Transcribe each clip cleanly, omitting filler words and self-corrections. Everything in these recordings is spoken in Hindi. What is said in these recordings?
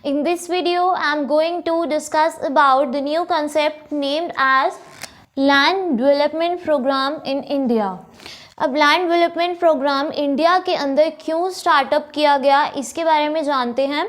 In this video, I am going to discuss about the new concept named as Land Development Program in India. अब लैंड डेवलपमेंट प्रोग्राम इंडिया के अंदर क्यों स्टार्टअप किया गया इसके बारे में जानते हैं।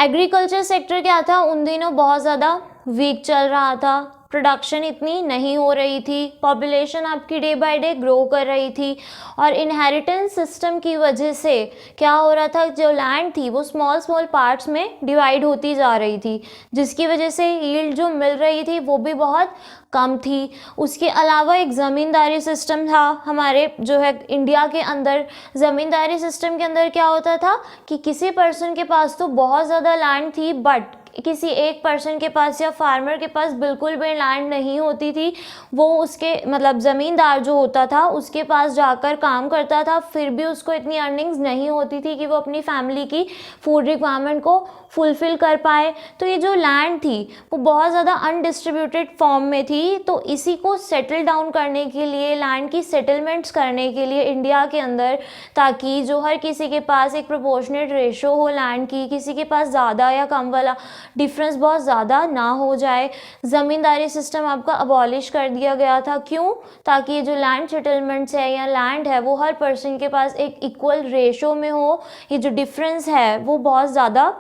एग्रीकल्चर सेक्टर क्या था, उन दिनों बहुत ज़्यादा वीक चल रहा था, प्रोडक्शन इतनी नहीं हो रही थी, पॉपुलेशन आपकी डे बाय डे ग्रो कर रही थी और इनहेरिटेंस सिस्टम की वजह से क्या हो रहा था, जो लैंड थी वो स्मॉल स्मॉल पार्ट्स में डिवाइड होती जा रही थी, जिसकी वजह से यील्ड जो मिल रही थी वो भी बहुत कम थी। उसके अलावा एक ज़मींदारी सिस्टम था हमारे जो है इंडिया के अंदर। ज़मींदारी सिस्टम के अंदर क्या होता था कि किसी पर्सन के पास तो बहुत ज़्यादा लैंड थी, बट किसी एक पर्सन के पास या फार्मर के पास बिल्कुल भी लैंड नहीं होती थी। वो उसके मतलब ज़मींदार जो होता था उसके पास जाकर काम करता था, फिर भी उसको इतनी अर्निंग्स नहीं होती थी कि वो अपनी फैमिली की फूड रिक्वायरमेंट को फुलफ़िल कर पाए। तो ये जो लैंड थी वो बहुत ज़्यादा अनडिस्ट्रीब्यूटेड फॉर्म में थी। तो इसी को सेटल डाउन करने के लिए, लैंड की सेटलमेंट्स करने के लिए इंडिया के अंदर, ताकि जो हर किसी के पास एक प्रोपोर्शनेट रेशो हो लैंड की, किसी के पास ज़्यादा या कम वाला डिफरेंस बहुत ज़्यादा ना हो जाए, ज़मींदारी सिस्टम आपका अबॉलिश कर दिया गया था। क्यों? ताकि ये जो लैंड सेटलमेंट्स है या लैंड है वो हर पर्सन के पास एक इक्वल रेशो में हो, ये जो डिफरेंस है वो बहुत ज़्यादा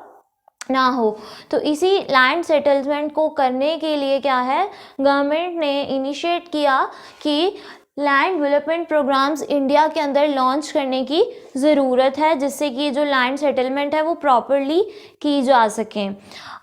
ना हो। तो इसी लैंड सेटलमेंट को करने के लिए क्या है, गवर्नमेंट ने इनिशिएट किया कि लैंड डेवलपमेंट प्रोग्राम्स इंडिया के अंदर लॉन्च करने की ज़रूरत है, जिससे कि जो लैंड सेटलमेंट है वो प्रॉपरली की जा सकें।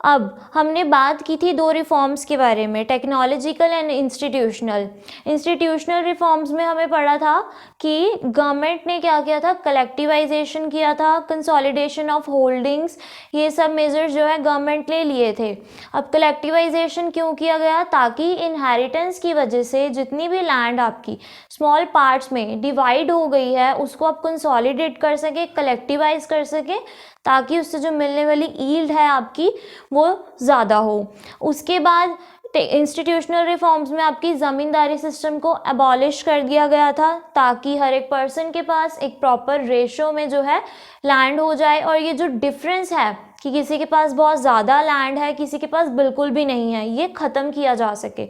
अब हमने बात की थी दो रिफॉर्म्स के बारे में, technological and institutional. Institutional reforms में हमें पढ़ा था कि गवर्नमेंट ने क्या किया था, कलेक्टिवाइजेशन किया था, कंसोलिडेशन ऑफ होल्डिंग्स, ये सब मेजर्स जो है गवर्नमेंट ने लिए थे। अब कलेक्टिवाइजेशन क्यों किया गया, ताकि इनहेरिटेंस की वजह से जितनी भी लैंड आपकी स्मॉल पार्ट्स में डिवाइड हो गई है उसको आप कंसोलिडेट कर सके, कलेक्टिवाइज कर सके, ताकि उससे जो मिलने वाली यील्ड है आपकी वो ज़्यादा हो। उसके बाद इंस्टीट्यूशनल रिफॉर्म्स में आपकी ज़मींदारी सिस्टम को अबॉलिश कर दिया गया था, ताकि हर एक पर्सन के पास एक प्रॉपर रेशो में जो है लैंड हो जाए, और ये जो डिफरेंस है कि किसी के पास बहुत ज़्यादा लैंड है, किसी के पास बिल्कुल भी नहीं है, ये ख़त्म किया जा सके।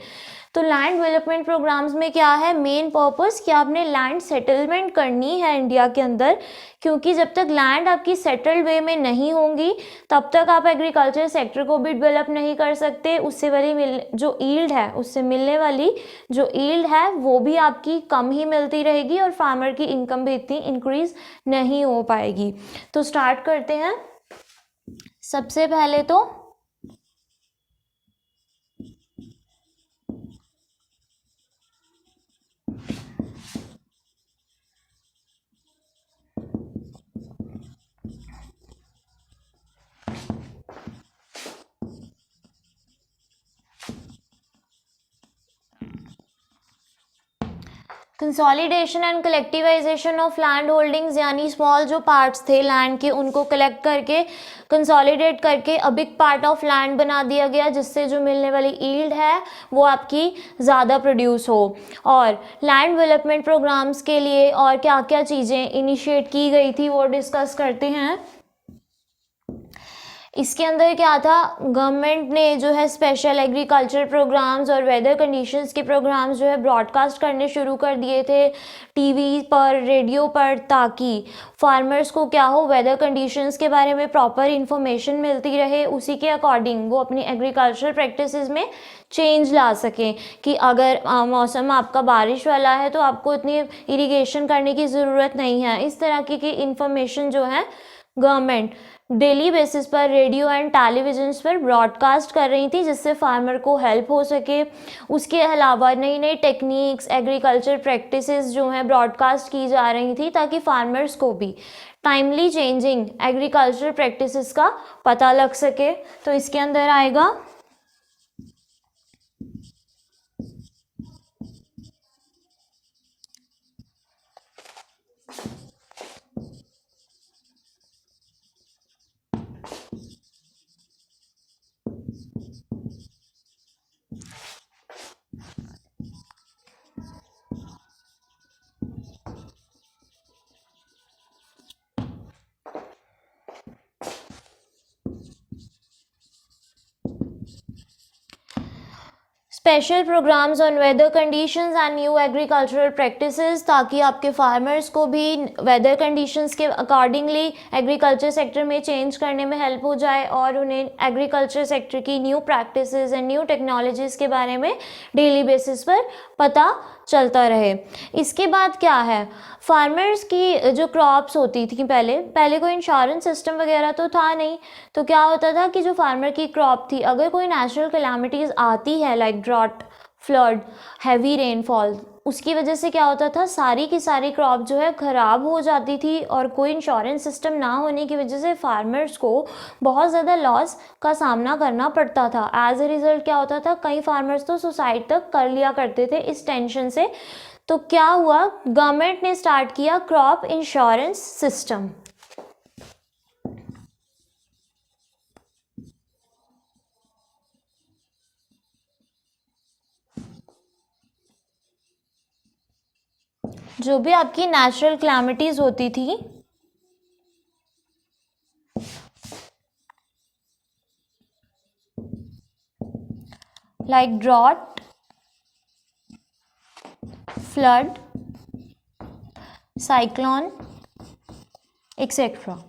तो लैंड डेवलपमेंट प्रोग्राम्स में क्या है, मेन पर्पस कि आपने लैंड सेटलमेंट करनी है इंडिया के अंदर, क्योंकि जब तक लैंड आपकी सेटल्ड वे में नहीं होंगी तब तक आप एग्रीकल्चर सेक्टर को भी डेवलप नहीं कर सकते। उससे वाली जो यील्ड है, उससे मिलने वाली जो यील्ड है वो भी आपकी कम ही मिलती रहेगी और फार्मर की इनकम भी इतनी इंक्रीज नहीं हो पाएगी। तो स्टार्ट करते हैं। सबसे पहले तो consolidation and collectivisation of land holdings, यानी स्मॉल जो पार्ट्स थे लैंड के उनको कलेक्ट करके कंसोलिडेट करके a big part of land बना दिया गया, जिससे जो मिलने वाली यील्ड है वो आपकी ज़्यादा प्रोड्यूस हो। और लैंड डेवलपमेंट प्रोग्राम्स के लिए और क्या क्या चीज़ें इनिशिएट की गई थी वो डिस्कस करते हैं। इसके अंदर क्या था, गवर्नमेंट ने जो है स्पेशल एग्रीकल्चर प्रोग्राम्स और वेदर कंडीशंस के प्रोग्राम्स जो है ब्रॉडकास्ट करने शुरू कर दिए थे टीवी पर, रेडियो पर, ताकि फार्मर्स को क्या हो, वेदर कंडीशंस के बारे में प्रॉपर इन्फॉर्मेशन मिलती रहे, उसी के अकॉर्डिंग वो अपनी एग्रीकल्चर प्रैक्टिसेस में चेंज ला सकें कि अगर मौसम आपका बारिश वाला है तो आपको इतनी इरिगेशन करने की ज़रूरत नहीं है। इस तरह की इन्फॉर्मेशन जो है गवर्नमेंट डेली बेसिस पर रेडियो एंड टेलीविजन पर ब्रॉडकास्ट कर रही थी, जिससे फार्मर को हेल्प हो सके। उसके अलावा नई नई टेक्निक्स, एग्रीकल्चर प्रैक्टिसेस जो हैं ब्रॉडकास्ट की जा रही थी, ताकि फार्मर्स को भी टाइमली चेंजिंग एग्रीकल्चर प्रैक्टिसेस का पता लग सके। तो इसके अंदर आएगा special programmes on weather conditions and new agricultural practices, ताकि आपके फार्मर्स को भी वेदर कंडीशंस के अकॉर्डिंगली एग्रीकल्चर सेक्टर में चेंज करने में हेल्प हो जाए और उन्हें एग्रीकल्चर सेक्टर की new practices and new technologies के बारे में डेली बेसिस पर पता चलता रहे। इसके बाद क्या है, फार्मर्स की जो क्रॉप्स होती थी पहले कोई इंश्योरेंस सिस्टम वगैरह तो था नहीं, तो क्या होता था कि जो फार्मर की क्रॉप थी, अगर कोई नेचुरल कैलामिटीज़ आती है like drought, flood, heavy rainfall, उसकी वजह से क्या होता था, सारी की सारी क्रॉप जो है ख़राब हो जाती थी और कोई इंश्योरेंस सिस्टम ना होने की वजह से फार्मर्स को बहुत ज़्यादा लॉस का सामना करना पड़ता था। एज ए रिज़ल्ट क्या होता था, कई फार्मर्स तो सुसाइड तक कर लिया करते थे इस टेंशन से। तो क्या हुआ, गवर्नमेंट ने स्टार्ट किया क्रॉप इंश्योरेंस सिस्टम। जो भी आपकी नेचुरल कैलामिटीज होती थी, like drought, flood, cyclone etcetera,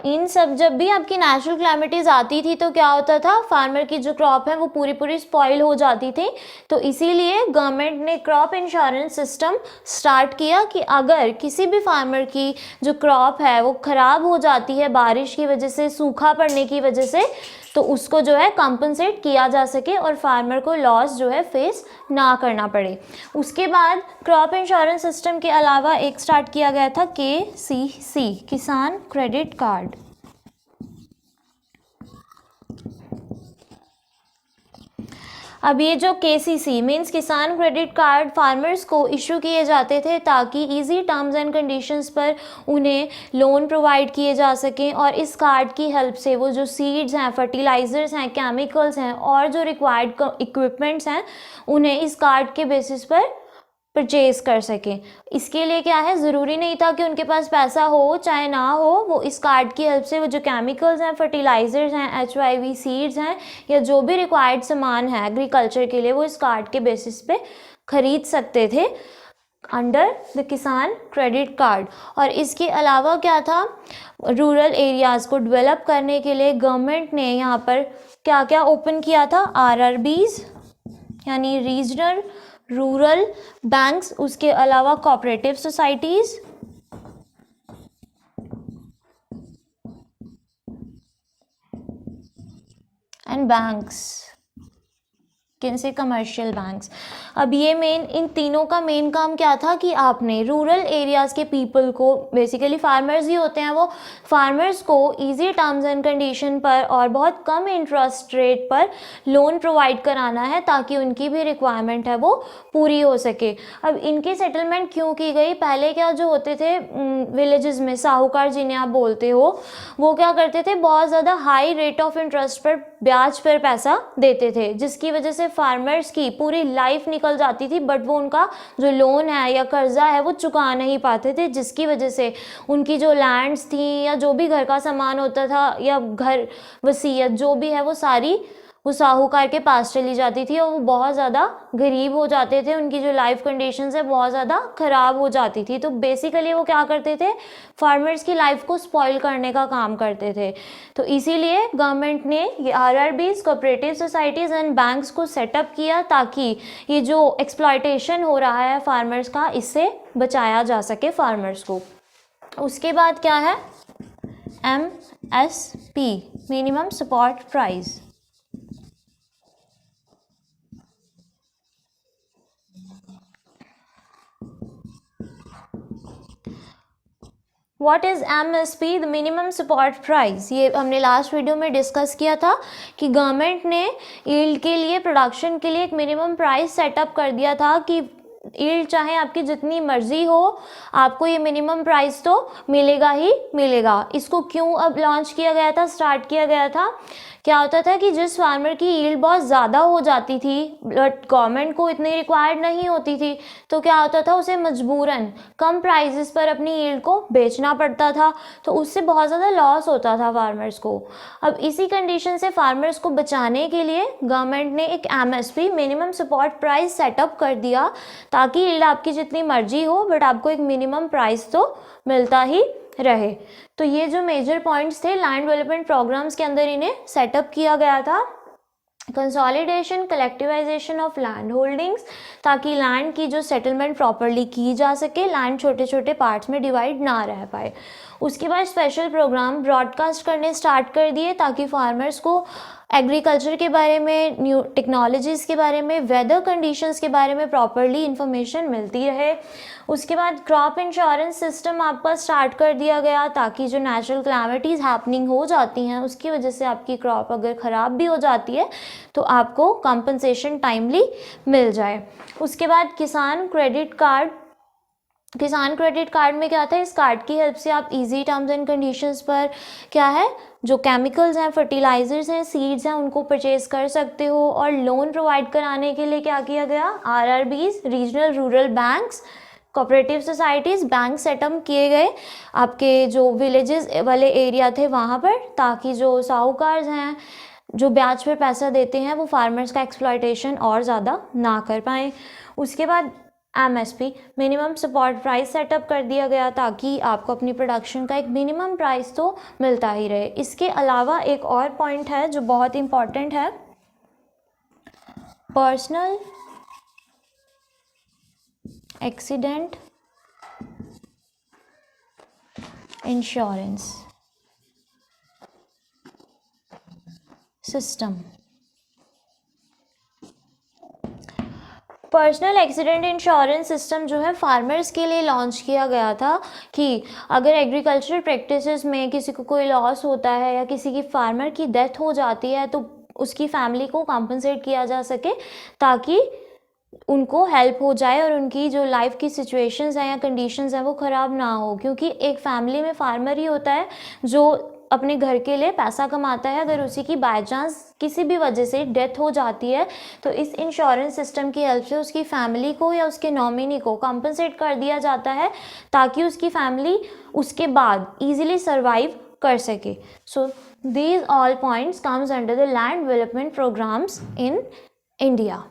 इन सब जब भी आपकी नेचुरल कैलामिटीज आती थी तो क्या होता था, फार्मर की जो क्रॉप है वो पूरी पूरी स्पॉइल हो जाती थी। तो इसीलिए गवर्नमेंट ने क्रॉप इंश्योरेंस सिस्टम स्टार्ट किया कि अगर किसी भी फार्मर की जो क्रॉप है वो ख़राब हो जाती है बारिश की वजह से, सूखा पड़ने की वजह से, तो उसको जो है कंपनसेट किया जा सके और फार्मर को लॉस जो है फेस ना करना पड़े। उसके बाद क्रॉप इंश्योरेंस सिस्टम के अलावा एक स्टार्ट किया गया था KCC, किसान क्रेडिट कार्ड। अब ये जो KCC मीन्स किसान क्रेडिट कार्ड फार्मर्स को इशू किए जाते थे ताकि इजी टर्म्स एंड कंडीशंस पर उन्हें लोन प्रोवाइड किए जा सकें, और इस कार्ड की हेल्प से वो जो सीड्स हैं, फर्टिलाइज़र्स हैं, केमिकल्स हैं और जो रिक्वायर्ड इक्विपमेंट्स हैं उन्हें इस कार्ड के बेसिस पर परचेज़ कर सकें। इसके लिए क्या है, ज़रूरी नहीं था कि उनके पास पैसा हो चाहे ना हो, वो इस कार्ड की हेल्प से वो जो केमिकल्स हैं, फर्टिलाइज़र्स हैं, HIV सीड्स हैं या जो भी रिक्वायर्ड सामान है एग्रीकल्चर के लिए, वो इस कार्ड के बेसिस पे ख़रीद सकते थे अंडर द किसान क्रेडिट कार्ड। और इसके अलावा क्या था, रूरल एरियाज़ को डेवलप करने के लिए गवर्नमेंट ने यहाँ पर क्या क्या ओपन किया था, RRBs यानी रीजनल रूरल बैंक्स, उसके अलावा कोऑपरेटिव सोसाइटीज़, एंड बैंक्स, किनसे, कमर्शियल बैंक्स। अब ये इन तीनों का मेन काम क्या था कि आपने रूरल एरियाज़ के पीपल को, बेसिकली फार्मर्स ही होते हैं वो, फार्मर्स को इजी टर्म्स एंड कंडीशन पर और बहुत कम इंटरेस्ट रेट पर लोन प्रोवाइड कराना है ताकि उनकी भी रिक्वायरमेंट है वो पूरी हो सके। अब इनकी सेटलमेंट क्यों की गई, पहले क्या जो होते थे विलेजेस में, साहूकार जिन्हें आप बोलते हो, वो क्या करते थे, बहुत ज़्यादा हाई रेट ऑफ इंटरेस्ट पर, ब्याज पर पैसा देते थे, जिसकी वजह से फार्मर्स की पूरी लाइफ निकल जाती थी, बट वो उनका जो लोन है या कर्जा है वो चुका नहीं पाते थे, जिसकी वजह से उनकी जो लैंड्स थी या जो भी घर का सामान होता था या घर वसीयत जो भी है वो सारी वो साहूकार के पास चली जाती थी और वो बहुत ज़्यादा गरीब हो जाते थे, उनकी जो लाइफ कंडीशंस है बहुत ज़्यादा ख़राब हो जाती थी। तो बेसिकली वो क्या करते थे, फार्मर्स की लाइफ को स्पॉइल करने का काम करते थे। तो इसीलिए गवर्नमेंट ने ये RRBs, cooperative societies and banks को सेटअप किया ताकि ये जो एक्सप्लॉयटेशन हो रहा है फार्मर्स का, इससे बचाया जा सके फार्मर्स को। उसके बाद क्या है, MSP, minimum support price. What is MSP, the minimum support price. ये हमने लास्ट वीडियो में डिस्कस किया था कि गवर्नमेंट ने यील्ड के लिए, प्रोडक्शन के लिए एक मिनिमम प्राइस सेटअप कर दिया था कि यील्ड चाहे आपकी जितनी मर्जी हो, आपको ये मिनिमम प्राइस तो मिलेगा ही मिलेगा। इसको क्यों अब लॉन्च किया गया था, स्टार्ट किया गया था, क्या होता था कि जिस फार्मर की यील्ड बहुत ज़्यादा हो जाती थी बट गवर्नमेंट को इतनी रिक्वायर्ड नहीं होती थी, तो क्या होता था उसे मजबूरन कम प्राइसेस पर अपनी यील्ड को बेचना पड़ता था, तो उससे बहुत ज़्यादा लॉस होता था फार्मर्स को। अब इसी कंडीशन से फार्मर्स को बचाने के लिए गवर्नमेंट ने एक MSP minimum support price setup कर दिया, ताकि यील्ड आपकी जितनी मर्जी हो बट आपको एक मिनिमम प्राइस तो मिलता ही रहे। तो ये जो मेजर पॉइंट्स थे लैंड डेवलपमेंट प्रोग्राम्स के अंदर इन्हें सेटअप किया गया था। Consolidation, collectivisation of land holdings, ताकि लैंड की जो सेटलमेंट प्रॉपरली की जा सके, लैंड छोटे छोटे पार्ट्स में डिवाइड ना रह पाए। उसके बाद स्पेशल प्रोग्राम ब्रॉडकास्ट करने स्टार्ट कर दिए, ताकि फार्मर्स को एग्रीकल्चर के बारे में, न्यू टेक्नोलॉजीज़ के बारे में, वेदर कंडीशंस के बारे में प्रॉपरली इंफॉर्मेशन मिलती रहे। उसके बाद क्रॉप इंश्योरेंस सिस्टम आपका स्टार्ट कर दिया गया, ताकि जो नेचुरल कैलामिटीज़ हैपनिंग हो जाती हैं उसकी वजह से आपकी क्रॉप अगर ख़राब भी हो जाती है तो आपको कंपनसेशन टाइमली मिल जाए। उसके बाद किसान क्रेडिट कार्ड में क्या था, इस कार्ड की हेल्प से आप इजी टर्म्स एंड कंडीशंस पर क्या है जो केमिकल्स हैं, फर्टिलाइजर्स हैं, सीड्स हैं, उनको परचेज कर सकते हो। और लोन प्रोवाइड कराने के लिए क्या किया गया, RRBs, regional rural banks, cooperative societies, bank setup किए गए आपके जो विलेजेस वाले एरिया थे वहाँ पर, ताकि जो साहूकार हैं जो ब्याज पर पैसा देते हैं वो फार्मर्स का एक्सप्लॉयटेशन और ज़्यादा ना कर पाएँ। उसके बाद MSP minimum support price setup कर दिया गया, ताकि आपको अपनी प्रोडक्शन का एक मिनिमम प्राइस तो मिलता ही रहे। इसके अलावा एक और पॉइंट है जो बहुत इम्पॉर्टेंट है, personal accident insurance system. Personal accident insurance system जो है फार्मर्स के लिए लॉन्च किया गया था, कि अगर एग्रीकल्चरल प्रैक्टिसेस में किसी को कोई लॉस होता है या किसी की फार्मर की डेथ हो जाती है तो उसकी फैमिली को कॉम्पनसेट किया जा सके, ताकि उनको हेल्प हो जाए और उनकी जो लाइफ की सिचुएशंस हैं या कंडीशंस हैं वो ख़राब ना हो। क्योंकि एक फैमिली में फार्मर ही होता है जो अपने घर के लिए पैसा कमाता है, अगर उसी की बाय चांस किसी भी वजह से डेथ हो जाती है तो इस इंश्योरेंस सिस्टम की हेल्प से उसकी फैमिली को या उसके नॉमिनी को कॉम्पनसेट कर दिया जाता है, ताकि उसकी फैमिली उसके बाद ईजिली सर्वाइव कर सके। So these all points comes under the land development programmes in India.